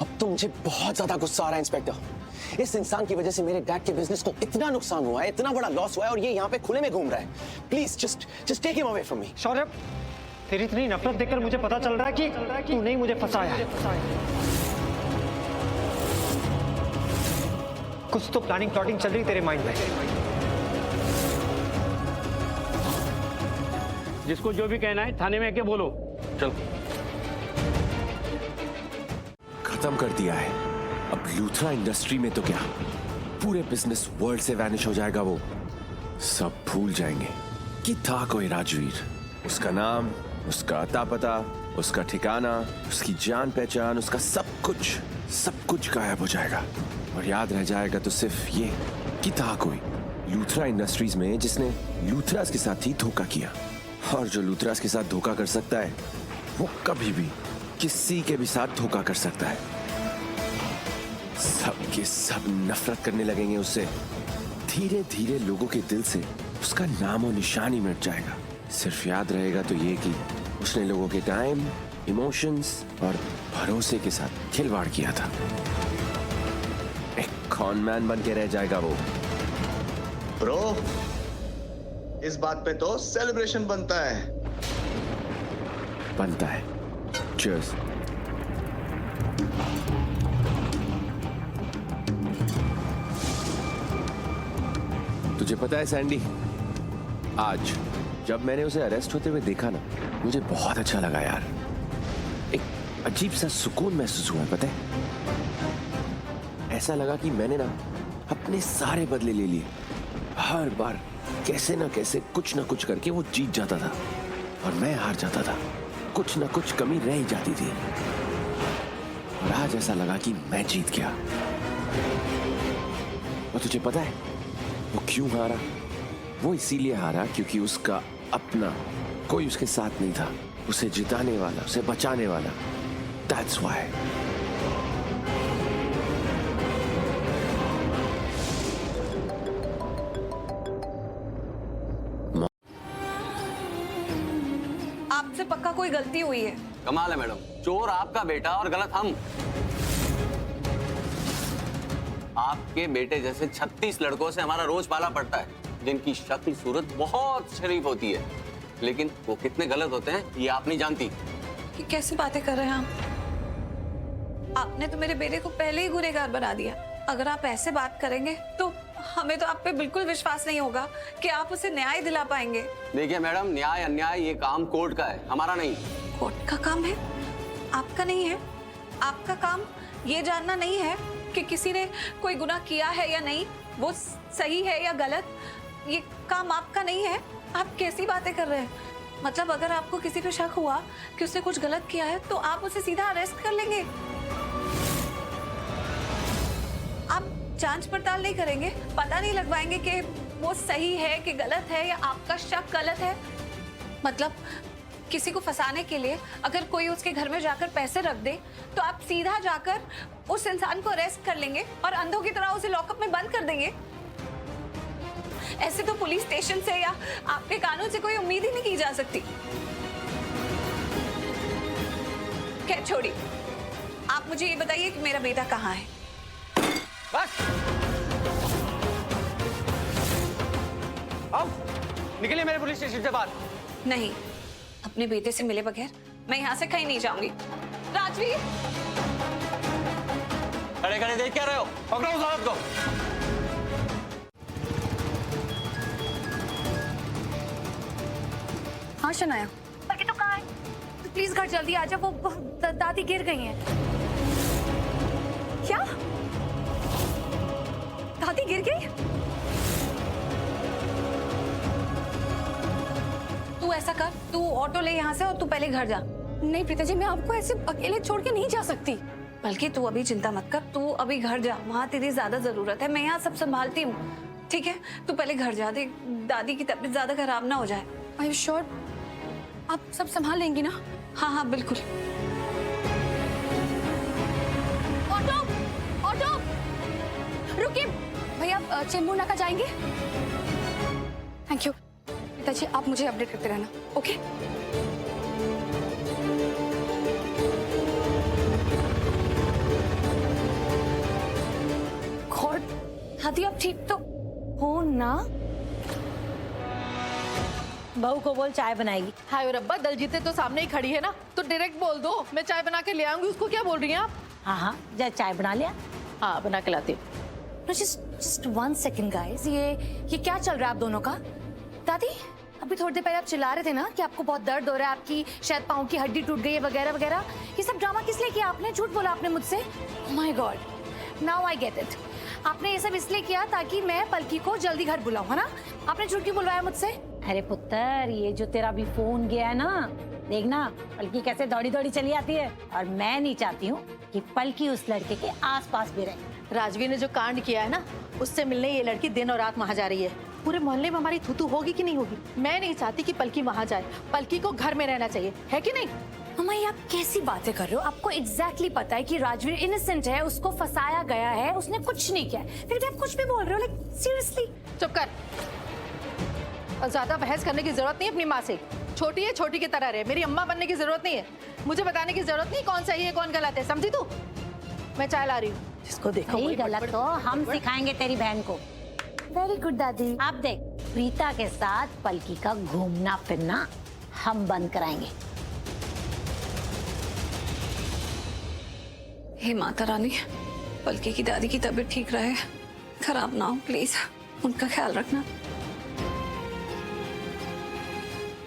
अब तो मुझे बहुत ज्यादा गुस्सा आ रहा है इंस्पेक्टर। इस इंसान की वजह से मेरे डैड के बिजनेस को इतना नुकसान हुआ है, इतना बड़ा लॉस हुआ है, और ये यहाँ पे खुले में घूम रहा है। Please just take him away from me. Shaurya, तेरी इतनी नफरत देखकर मुझे पता चल रहा है कि तूने ही मुझे फंसाया है। कुछ तो प्लानिंग प्लॉटिंग चल रही तेरे माइंड में। जिसको जो भी कहना है थाने में आके बोलो। चल। खत्म कर दिया है। अब लूथरा इंडस्ट्री में तो क्या, पूरे बिजनेस वर्ल्ड से वैनिश हो जाएगा। वो सब भूल जाएंगे कि था कोई राजवीर। उसका नाम, उसका अता पता, उसका ठिकाना, उसकी जान पहचान, उसका सब कुछ गायब हो जाएगा। और याद रह जाएगा तो सिर्फ ये कि था कोई लूथरा इंडस्ट्रीज में जिसने लूथरास के साथ ही धोखा किया। और जो लूथरास के साथ धोखा कर सकता है वो कभी भी किसी के भी साथ धोखा कर सकता है। सब के सब नफरत करने लगेंगे उससे। धीरे धीरे लोगों के दिल से उसका नाम और निशान ही मिट जाएगा। सिर्फ याद रहेगा तो ये कि उसने लोगों के टाइम, इमोशंस और भरोसे के साथ खिलवाड़ किया था। एक कॉनमैन बन के रह जाएगा वो। ब्रो, इस बात पे तो सेलिब्रेशन बनता है। चीयर्स। तुझे पता है सैंडी, आज जब मैंने उसे अरेस्ट होते हुए देखा ना, मुझे बहुत अच्छा लगा यार। एक अजीब सा सुकून महसूस हुआ, पता है। ऐसा लगा कि मैंने ना अपने सारे बदले ले लिए। हर बार कैसे ना कैसे कुछ ना कुछ करके वो जीत जाता था और मैं हार जाता था। कुछ ना कुछ कमी रह ही जाती थी। और आज ऐसा लगा कि मैं जीत गया। और तुझे पता है वो क्यों हारा? वो इसीलिए हारा क्योंकि उसका अपना कोई उसके साथ नहीं था, उसे जिताने वाला, उसे बचाने वाला। That's why। आपसे पक्का कोई गलती हुई है। कमाल है मैडम, चोर आपका बेटा और गलत हम। आपके बेटे जैसे 36 लड़कों से हमारा रोज पाला पड़ता है, जिनकी शक्ल सूरत बहुत शरीफ होती है, लेकिन वो कितने गलत होते हैं ये आप नहीं जानती। ये कैसी बातें कर रहे हैं आप? आपने तो मेरे बेटे को पहले ही गुनहगार बना दिया। अगर आप ऐसे बात करेंगे तो हमें तो आप पे बिल्कुल विश्वास नहीं होगा कि आप उसे न्याय दिला पाएंगे। देखिए मैडम, न्याय अन्याय ये काम कोर्ट का है, हमारा नहीं। कोर्ट का काम है, आपका नहीं है। आपका काम ये जानना नहीं है कि किसी ने कोई गुनाह किया है या नहीं, वो सही है या गलत। ये काम आपका नहीं है। आप कैसी बातें कर रहे हैं? मतलब अगर आपको किसी पे शक हुआ कि उसने कुछ गलत किया है तो आप उसे सीधा अरेस्ट कर लेंगे। आप जांच पड़ताल नहीं करेंगे, पता नहीं लगवाएंगे कि वो सही है कि गलत है या आपका शक गलत है। मतलब किसी को फंसाने के लिए अगर कोई उसके घर में जाकर पैसे रख दे तो आप सीधा जाकर उस इंसान को अरेस्ट कर लेंगे और अंधों की तरह उसे लॉकअप में बंद कर देंगे। ऐसे तो पुलिस स्टेशन से या आपके कानून से कोई उम्मीद ही नहीं की जा सकती। खैर छोड़िए, आप मुझे ये बताइए कि मेरा बेटा कहाँ है। बस आओ, निकलिए मेरे पुलिस स्टेशन से बाहर। नहीं, अपने बेटे से मिले बगैर मैं यहाँ से कहीं नहीं जाऊंगी। राजवीर, खड़े खड़े देख क्या रहे हो? पकड़ो उस औरत को। हाँ शनाया, बाकी तो कहाँ है? तो प्लीज घर जल्दी आ जा, वो दादी गिर गई हैं। क्या? दादी गिर गई? तू ऐसा कर, तू ऑटो ले यहाँ से और तू पहले घर जा। नहीं प्रीता जी, मैं आपको ऐसे अकेले छोड़ के नहीं जा सकती। बल्कि तू अभी चिंता मत कर, तू अभी घर जा, वहाँ तेरी ज्यादा जरूरत है। मैं यहाँ सब संभालती हूँ, ठीक है? तू पहले घर जा, देख दादी की तबीयत ज्यादा खराब ना हो जाए। Are you sure? आप सब संभाल लेंगी ना? हाँ हाँ बिल्कुल। ऑटो, ऑटो, रुकिए भैया, चेंबूर नाका जाएंगे? थैंक यू पिताजी, आप मुझे अपडेट करते रहना, ओके? गॉड, दादी आप ठीक तो हो ना? बहू को बोल चाय बनाएगी। हाय रब्बा, दलजीते तो सामने ही खड़ी है ना, तो डायरेक्ट बोल दो, मैं चाय बना के ले आऊंगी। उसको क्या बोल रही हैं आप? हाँ हाँ, जा चाय बना लिया। हाँ बना के लाती हूँ। No, just 1 second guys, ये क्या चल रहा है आप दोनों का? दादी अभी थोड़ी देर पहले आप चिल्ला रहे थे ना कि आपको बहुत दर्द हो रहा है, आपकी शायद पाँव की हड्डी टूट गई है वगैरह वगैरह। ये सब ड्रामा किस लिए किया आपने? झूठ बोला आपने मुझसे। Oh my God, now I get it. आपने ये सब इसलिए किया ताकि मैं पलकी को जल्दी घर बुलाऊं, है ना? आपने झूठ क्यों बुलवाया मुझसे? अरे पुत्र, ये जो तेरा भी फोन गया है ना, देखना पलकी कैसे दौड़ी दौड़ी चली आती है। और मैं नहीं चाहती हूँ कि पलकी उस लड़के के आसपास भी रहे। राजवीर ने जो कांड किया है ना, उससे मिलने ये लड़की दिन और रात वहाँ जा रही है। पूरे मोहल्ले में हमारी थूथू होगी कि नहीं होगी? मैं नहीं चाहती कि पलकी वहाँ जाए। पलकी को घर में रहना चाहिए, है कि नहीं? मम्मा ये आप कैसी बातें कर रहे हो? आपको एग्जैक्टली पता है कि राजवीर इनोसेंट है, उसको फंसाया गया है, उसने कुछ नहीं किया है, फिर भी आप कुछ भी बोल रहे हो। Like seriously. चुप कर, और ज्यादा बहस करने की जरूरत नहीं अपनी माँ से। छोटी है, छोटी की तरह रहे। मेरी अम्मा बनने की जरूरत नहीं है। मुझे बताने की जरूरत नहीं कौन सही है कौन गलत है, समझी तू? मैं चाय ला रही हूँ। जिसको देखो सही गलत तो हम सिखाएंगे तेरी बहन को। वेरी गुड दादी। आप देख, प्रीता के साथ पलकी का घूमना फिरना हम बंद कराएंगे। हे माता रानी, पलकी की दादी की तबीयत ठीक रहे, खराब ना हो प्लीज, उनका ख्याल रखना।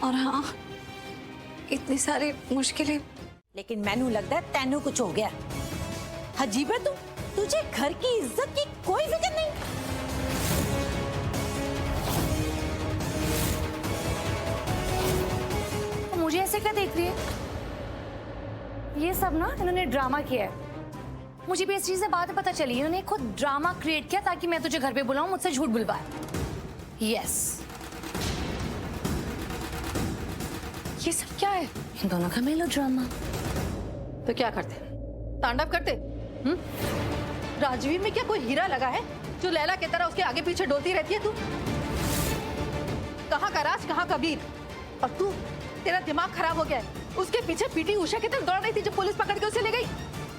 और हाँ, इतनी सारी मुश्किलें, लेकिन मैनू लगता है तेनू कुछ हो गया। अजीब है तू, तुझे घर की इज्जत की कोई फिक्र नहीं। तो मुझे ऐसे क्या देख रही है? ये सब ना इन्होंने ड्रामा किया है। मुझे भी इस चीज से बाद में पता चली, इन्होंने खुद ड्रामा क्रिएट किया ताकि मैं तुझे घर पे बुलाऊं, मुझसे झूठ बुलवाए। यस, ये सब क्या है? इन दोनों का मेलो ड्रामा। तो क्या करते? तांडव करते? राजवीर में क्या कोई हीरा लगा है जो लैला की तरह उसके आगे पीछे डोलती रहती है? तू कहाँ का राज, कहाँ का वीर? और तू, तेरा दिमाग खराब हो गया है। उसके पीछे पीटी उषा की तरफ दौड़ रही थी जब पुलिस पकड़ के उसे ले गई।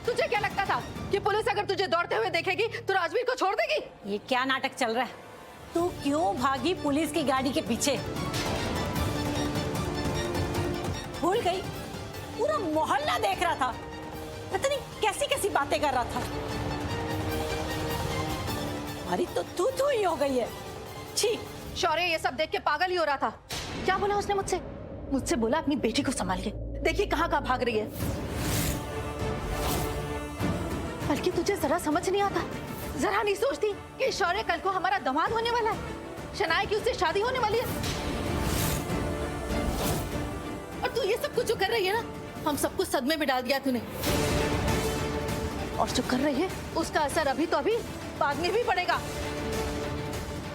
तुझे क्या लगता था कि पुलिस अगर तुझे दौड़ते हुए देखेगी तो राजवीर को छोड़ देगी? ये क्या नाटक चल रहा है? तू क्यों भागी पुलिस की गाड़ी के पीछे? भूल गई? पूरा मोहल्ला देख रहा था, पता नहीं कैसी कैसी बातें कर रहा था। हमारी तो तू ही हो गई है। छी, शौर्य ये सब देख के पागल ही हो रहा था। क्या बोला उसने मुझसे? मुझसे बोला अपनी बेटी को संभालिए, देखिए कहाँ कहाँ भाग रही है। बल्कि तुझे जरा समझ नहीं आता, जरा नहीं सोचती कि शौर्य कल को हमारा दामाद होने वाला है, शनाया की उससे शादी होने वाली है। और तू ये सब कुछ जो कर रही है ना, हम सबको सदमे में डाल दिया तूने। और जो कर रही है उसका असर अभी तो अभी, बाद में भी पड़ेगा।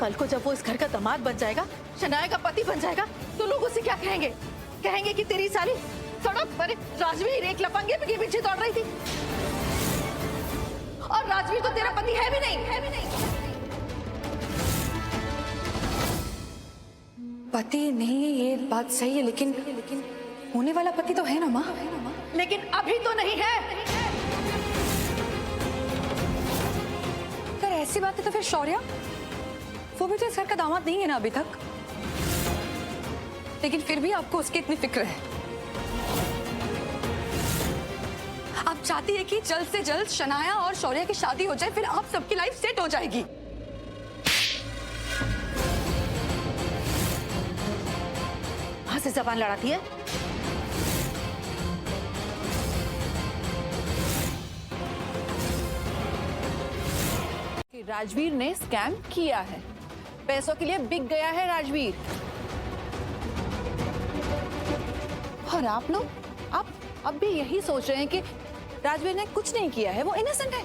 कल को जब वो इस घर का दामाद बन जाएगा, शनाया का पति बन जाएगा, तो लोग उसे क्या कहेंगे? कहेंगे कि तेरी साली सड़क पर राजवीर एक लफंगे के पीछे दौड़ रही थी, और राजवीर तो तेरा पति है भी नहीं। पति नहीं है ये बात सही है, लेकिन होने वाला पति तो है ना माँ। लेकिन अभी तो नहीं है। अगर ऐसी बात है तो फिर शौर्या, वो भी तो इस घर का दामाद नहीं है ना अभी तक, लेकिन फिर भी आपको उसकी इतनी फिक्र है। आप चाहती है कि जल्द से जल्द शनाया और शौर्या की शादी हो जाए, फिर आप सबकी लाइफ सेट हो जाएगी। वहां से जबान लड़ाती है। कि राजवीर ने स्कैम किया है, पैसों के लिए बिक गया है राजवीर। और आप लोग अब भी यही सोच रहे हैं कि राजवीर ने कुछ नहीं किया है, वो इनोसेंट है।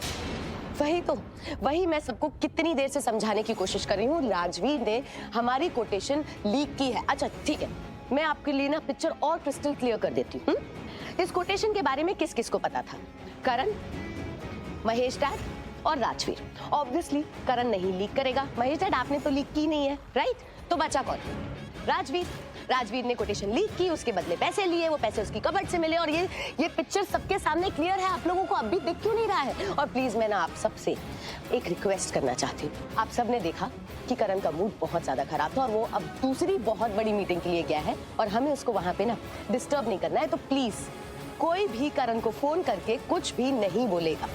वही मैं सबको कितनी देर से समझाने की कोशिश कर रही हूँ। राजवीर ने हमारी कोटेशन लीक की है। अच्छा ठीक है, मैं आपके लिए ना पिक्चर और क्रिस्टल क्लियर कर देती हूँ। इस कोटेशन के बारे में किस किस को पता था? करण, महेश डैड और राजवीर। ऑब्वियसली करण नहीं लीक करेगा, महेश डैड आपने तो लीक की नहीं है, राइट? तो बचा कौन? राजवीर ने कोटेशन लीक की, उसके बदले पैसे लिए, वो पैसे उसकी कबर्ड से मिले, और ये पिक्चर सबके सामने क्लियर है। आप लोगों को अब भी दिख क्यों नहीं रहा है? और प्लीज मैं ना आप सबसे एक रिक्वेस्ट करना चाहती हूँ। आप सबने देखा कि करण का मूड बहुत ज्यादा खराब था, और वो अब दूसरी बहुत बड़ी मीटिंग के लिए गया है, और हमें उसको वहां पे ना डिस्टर्ब नहीं करना है। तो प्लीज कोई भी करण को फोन करके कुछ भी नहीं बोलेगा।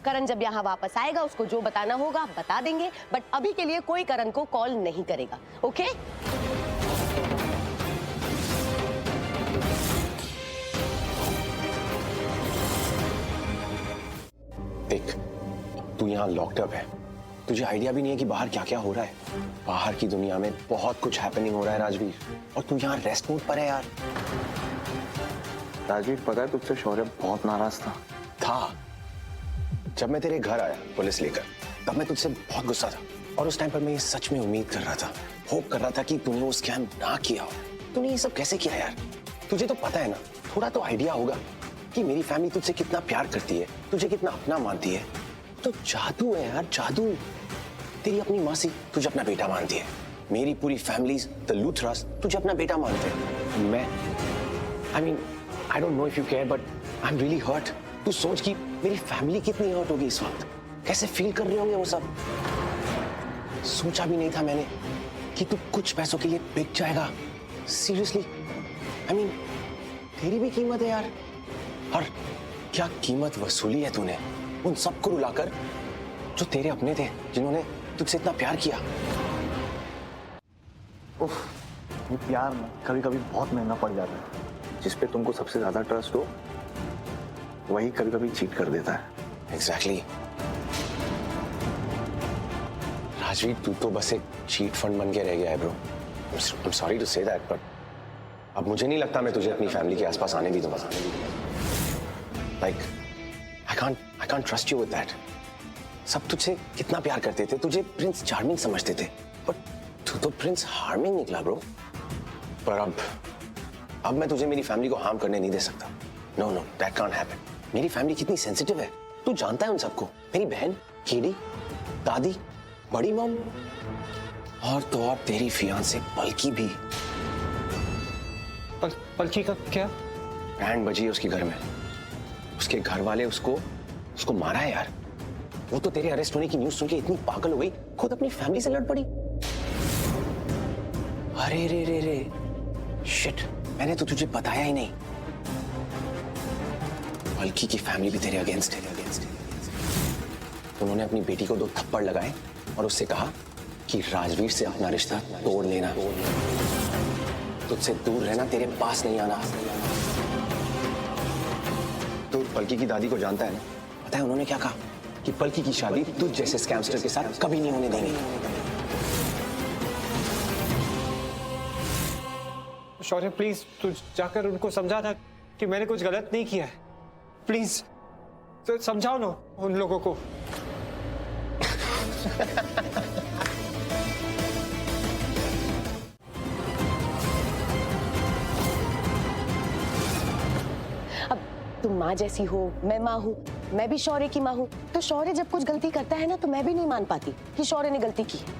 करण जब यहाँ वापस आएगा, उसको जो बताना होगा बता देंगे, बट अभी के लिए कोई करण को कॉल नहीं करेगा, ओके? देख, तू यहाँ लॉकअप है, तुझे आइडिया भी नहीं है कि बाहर क्या क्या हो रहा है। बाहर की दुनिया में बहुत कुछ हैपनिंग हो रहा है राजवीर, और तू यहाँ रेस्ट मोड पर है यार। राजवीर, पता है तुझसे शौर्य बहुत नाराज था। जब मैं तेरे घर आया पुलिस लेकर, तब मैं तुझसे बहुत गुस्सा था, और उस टाइम पर मैं ये सच में उम्मीद कर रहा था, होप कर रहा था कि तूने वो स्कैम ना किया हो। तूने ये सब कैसे किया यार? तुझे तो पता है ना, थोड़ा तो आइडिया होगा कि मेरी फैमिली तुझसे कितना प्यार करती है, तुझे कितना अपना मानती है। तो जादू है यार, जादू। तेरी अपनी मासी तुझे अपना बेटा मानती है, मेरी पूरी फैमिली द लूथरास तुझे अपना बेटा मानते हैं। मैं I don't know if you care, but I am really hurt. तू सोच कि मेरी फैमिली कितनी हर्ट होगी इस वक्त, कैसे फील कर रहे होंगे वो सब। सोचा भी नहीं था मैंने कि तू कुछ पैसों के लिए बिक जाएगा। सीरियसली, तेरी भी कीमत है यार। और क्या कीमत वसूली है तूने उन सबको रुलाकर जो तेरे अपने थे, जिन्होंने तुझसे इतना प्यार किया। उफ, ये प्यार ना कभी कभी बहुत महंगा पड़ जाता है। जिस पे तुमको सबसे ज्यादा ट्रस्ट हो, वही कभी कभी चीट कर देता है। एग्जैक्टली। राजवीर, तू तो बस एक चीट फंड बन के रह गया है bro. I am sorry to say that, but अब मुझे नहीं लगता मैं तुझे अपनी फैमिली के आसपास आने भी दूंगा। Like I can't trust you with that. सब तुझसे कितना प्यार करते थे, तुझे प्रिंस चार्मिंग समझते थे, बट तू तो प्रिंस हार्मिंग निकला ब्रो। पर अब मैं तुझे मेरी फैमिली को हार्म करने नहीं दे सकता। Know that can't happen. मेरी फैमिली कितनी सेंसिटिव है, तू जानता है उन सबको। मेरी बहन केडी, दादी, बड़ी मॉम, और तो और तेरी फियांसे पलकी भी। पलकी का क्या? बैंड बजी है उसके घर में, उसके घर वाले उसको मारा है यार। वो तो तेरे अरेस्ट होने की न्यूज़ सुन के इतनी पागल हो गई, खुद अपनी फैमिली से लड़ पड़ी। अरे रे शिट, मैंने तो तुझे बताया ही नहीं। पलकी की फैमिली भी तेरे अगेंस्ट है। उन्होंने अपनी बेटी को 2 थप्पड़ लगाए और उससे कहा कि राजवीर से अपना रिश्ता तोड़ लेना, तुझसे दूर रहना, तेरे पास नहीं आना। तो पलकी की दादी को जानता है ना? पता है उन्होंने क्या कहा? कि पलकी की शादी तुझ जैसे स्कैमस्टर के साथ कभी नहीं होने देंगे। शौर्य प्लीज, तू जाकर उनको समझा था कि मैंने कुछ गलत नहीं किया है। प्लीज तो समझाओ ना उन लोगों को। तुम माँ जैसी हो, मैं माँ हूँ, मैं भी शौर्य की माँ हूँ, तो शौर्य जब कुछ गलती करता है ना तो मैं भी नहीं मान पाती कि शौर्य ने गलती की है।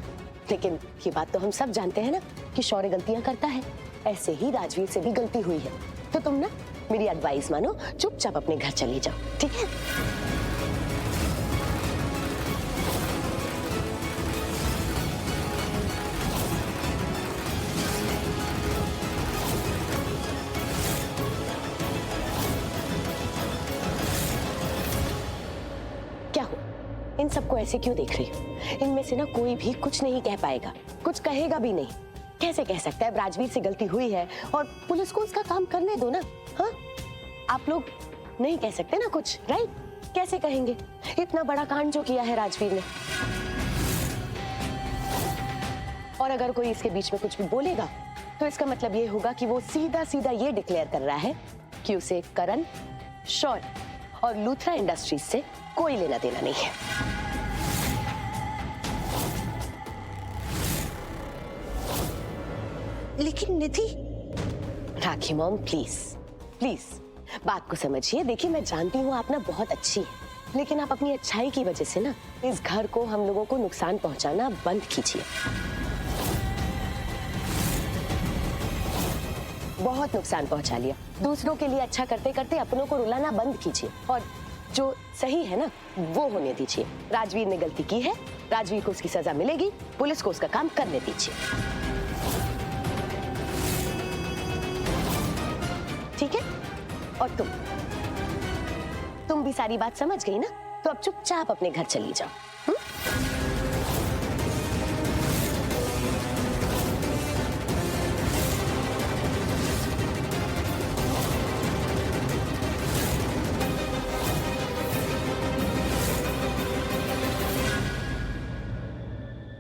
लेकिन ये बात तो हम सब जानते हैं ना कि शौर्य गलतियां करता है। ऐसे ही राजवीर से भी गलती हुई है। तो तुम ना मेरी एडवाइस मानो, चुपचाप अपने घर चली जाओ, ठीक है? क्या हो, इन सबको ऐसे क्यों देख रही हो? इनमें से ना कोई भी कुछ नहीं कह पाएगा, कुछ कहेगा भी नहीं। कैसे कह सकता है राजवीर से गलती हुई है और पुलिस को उसका काम करने दो ना। हाँ, आप लोग नहीं कह सकते ना कुछ, राइट? कैसे कहेंगे? इतना बड़ा कांड जो किया है राजवीर ने। और अगर कोई इसके बीच में कुछ भी बोलेगा तो इसका मतलब ये होगा कि वो सीधा सीधा ये डिक्लेयर कर रहा है कि उसे करण, शौर्य और लूथरा इंडस्ट्रीज से कोई लेना देना नहीं है। लेकिन निधि, राखी मॉम प्लीज प्लीज बात को समझिए। देखिए मैं जानती हूँ आप ना बहुत अच्छी है, लेकिन आप अपनी अच्छाई की वजह से ना इस घर को, हम लोगों को नुकसान पहुंचाना बंद कीजिए। बहुत नुकसान पहुंचा लिया। दूसरों के लिए अच्छा करते करते अपनों को रुलाना बंद कीजिए और जो सही है ना वो होने दीजिए। राजवीर ने गलती की है, राजवीर को उसकी सजा मिलेगी, पुलिस को उसका काम करने दीजिए, ठीक है? और तुम भी सारी बात समझ गई ना, तो अब चुपचाप अपने घर चली जाओ।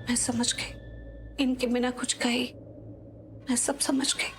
मैं समझ गई, इनके बिना कुछ कही मैं सब समझ गई।